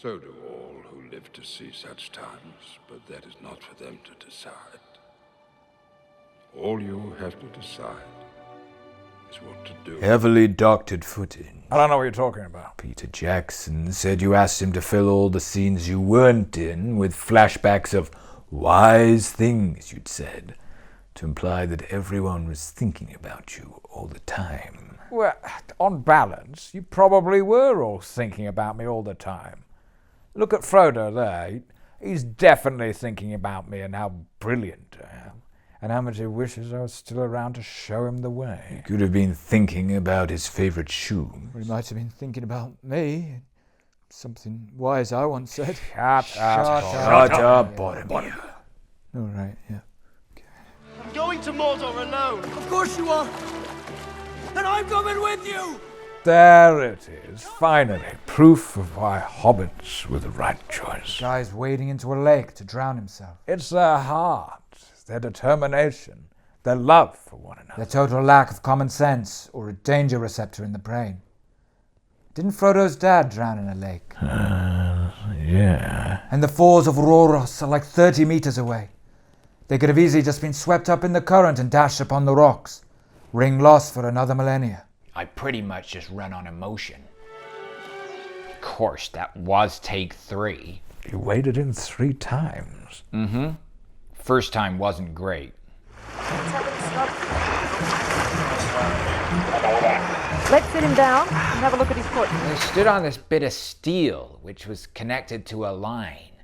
So do all who live to see such times, but that is not for them to decide. All you have to decide is what to do. Heavily doctored footage. I don't know what you're talking about. Peter Jackson said you asked him to fill all the scenes you weren't in with flashbacks of wise things you'd said, to imply that everyone was thinking about you all the time. Well, on balance, you probably were all thinking about me all the time. Look at Frodo there. He's definitely thinking about me and how brilliant I am, and how much he wishes I was still around to show him the way. He could have been thinking about his favorite shoe. Or he might have been thinking about me. Something wise I once said. Shut up, Boromir. All right, yeah. I'm going to Mordor alone. Of course you are. And I'm coming with you. There it is, finally. Proof of why hobbits were the right choice. Guy's wading into a lake to drown himself. It's their heart, their determination, their love for one another. Their total lack of common sense or a danger receptor in the brain. Didn't Frodo's dad drown in a lake? Yeah. And the falls of Rhoros are like 30 meters away. They could have easily just been swept up in the current and dashed upon the rocks. Ring lost for another millennia. I pretty much just run on emotion. Of course, that was take 3. You waded in 3 times. Mm-hmm. First time wasn't great. Let's sit him down and have a look at his foot. They stood on this bit of steel, which was connected to a line.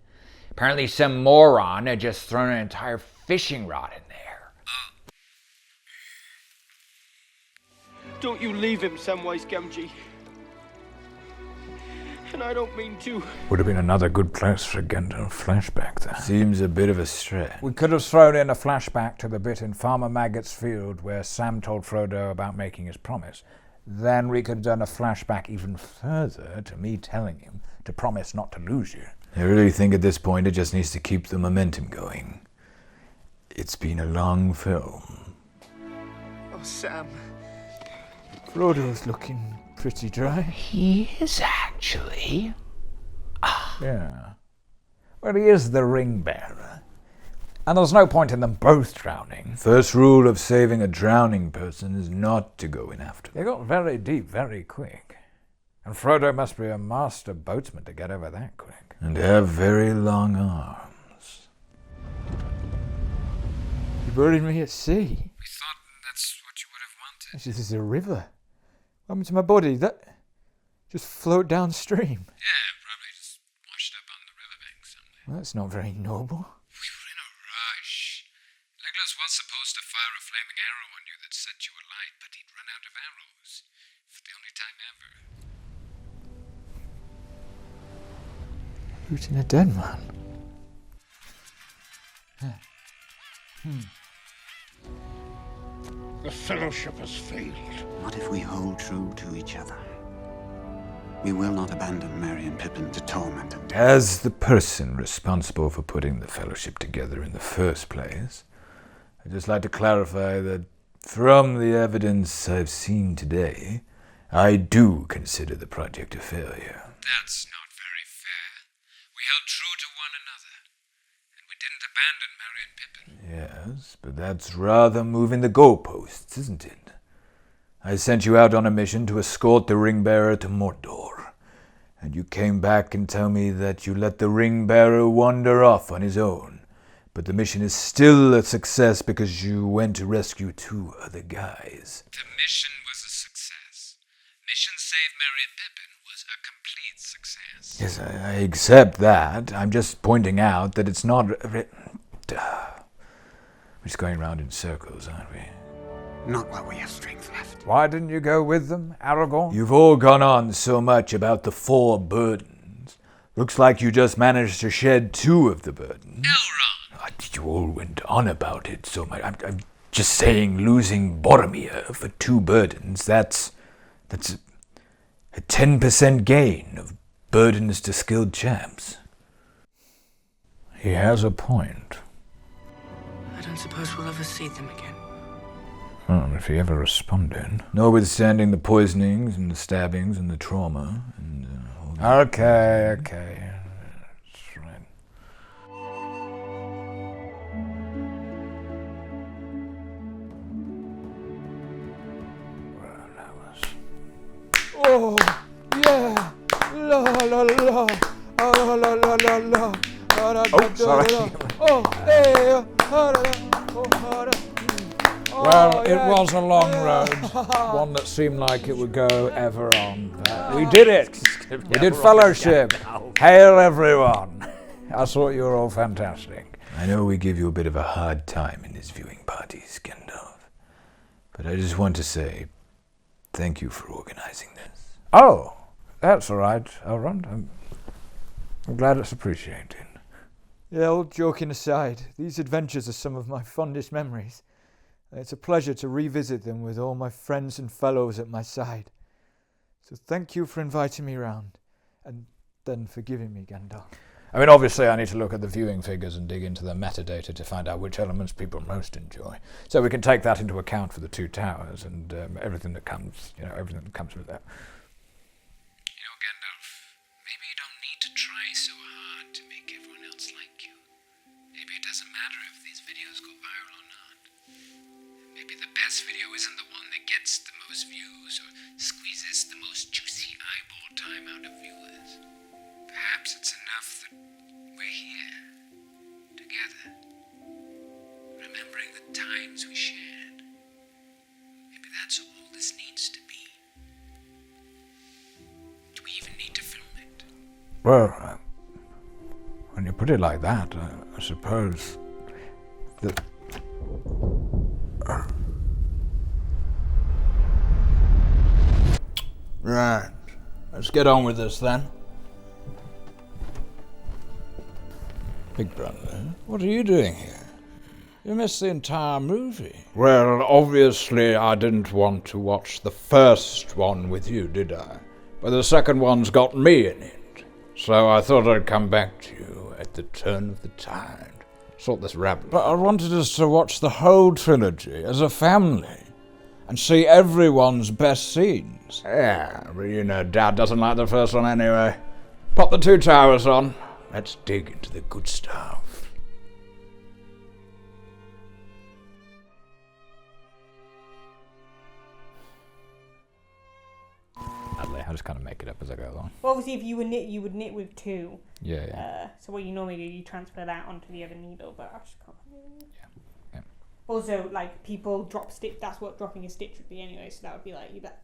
Apparently some moron had just thrown an entire fishing rod in there. Don't you leave him somewise, Gumji. And I don't mean to. Would have been another good place for a Gandalf flashback there. Seems a bit of a stretch. We could have thrown in a flashback to the bit in Farmer Maggot's field where Sam told Frodo about making his promise. Then we could have done a flashback even further to me telling him to promise not to lose you. I really think at this point it just needs to keep the momentum going. It's been a long film. Oh, Sam. Frodo's looking pretty dry. He is actually. Yeah. Well, he is the ring bearer. And there's no point in them both drowning. First rule of saving a drowning person is not to go in after them. They got very deep very quick. And Frodo must be a master boatsman to get over that quick. And have very long arms. You buried me at sea. We thought that's what you would have wanted. This is a river. What happened to my body? That just float downstream. Yeah, probably just washed up on the riverbank somewhere. Well, that's not very noble. We were in a rush. Legolas was supposed to fire a flaming arrow on you that set you alight, but he'd run out of arrows. For the only time ever. Shooting a dead man. The Fellowship has failed. What if we hold true to each other? We will not abandon Merry and Pippin to torment and death. As the person responsible for putting the Fellowship together in the first place, I'd just like to clarify that from the evidence I've seen today, I do consider the project a failure. That's not very fair. We held true to one another, and we didn't abandon Merry and Pippin. Yes, but that's rather moving the goalposts, isn't it? I sent you out on a mission to escort the ring-bearer to Mordor, and you came back and tell me that you let the ring-bearer wander off on his own, but the mission is still a success because you went to rescue 2 other guys. The mission was a success. Mission Save Merry and Pippin was a complete success. Yes, I accept that. I'm just pointing out that it's not... We're just going round in circles, aren't we? Not while we have strength left. Why didn't you go with them, Aragorn? You've all gone on so much about the 4 burdens. Looks like you just managed to shed 2 of the burdens. Elrond! You all went on about it so much. I'm just saying losing Boromir for 2 burdens, that's a 10% gain of burdens to skilled champs. He has a point. I don't suppose we'll ever see them again. Well, if he ever responded. Notwithstanding the poisonings and the stabbings and the trauma and all that. Okay. Well, it was a long road, one that seemed like it would go ever on. We did it! We did fellowship! Hail everyone! I thought you were all fantastic. I know we give you a bit of a hard time in these viewing parties, Gandalf. But I just want to say, thank you for organizing this. Oh, that's all right, Elrond. I'm glad it's appreciated. Yeah, all joking aside, these adventures are some of my fondest memories. It's a pleasure to revisit them with all my friends and fellows at my side. So thank you for inviting me round, and then for giving me Gandalf. I mean, obviously I need to look at the viewing figures and dig into the metadata to find out which elements people most enjoy. So we can take that into account for the Two Towers and everything that comes with that. You know, Gandalf, maybe you don't need to try so hard to make everyone else like you. Maybe it doesn't matter if these videos go viral or not. Maybe the best video isn't the one that gets the most views or squeezes the most juicy eyeball time out of viewers. Perhaps it's enough that we're here, together, remembering the times we shared. Maybe that's all this needs to be. Do we even need to film it? Well, when you put it like that, I suppose that... Right, let's get on with this then. Big brother, what are you doing here? You missed the entire movie. Well, obviously I didn't want to watch the first one with you, did I? But the second one's got me in it. So I thought I'd come back to you at the turn of the tide. Sort this rap. But I wanted us to watch the whole trilogy as a family and see everyone's best scenes. Yeah, but you know Dad doesn't like the first one anyway. Pop the Two Towers on. Let's dig into the good stuff. I just kind of make it up as I go along. Well, obviously, if you would knit, you would knit with two. Yeah. So what you normally do, you transfer that onto the other needle, but I just can't. Yeah. Also, like people drop stitch. That's what dropping a stitch would be anyway. So that would be like you'd be like,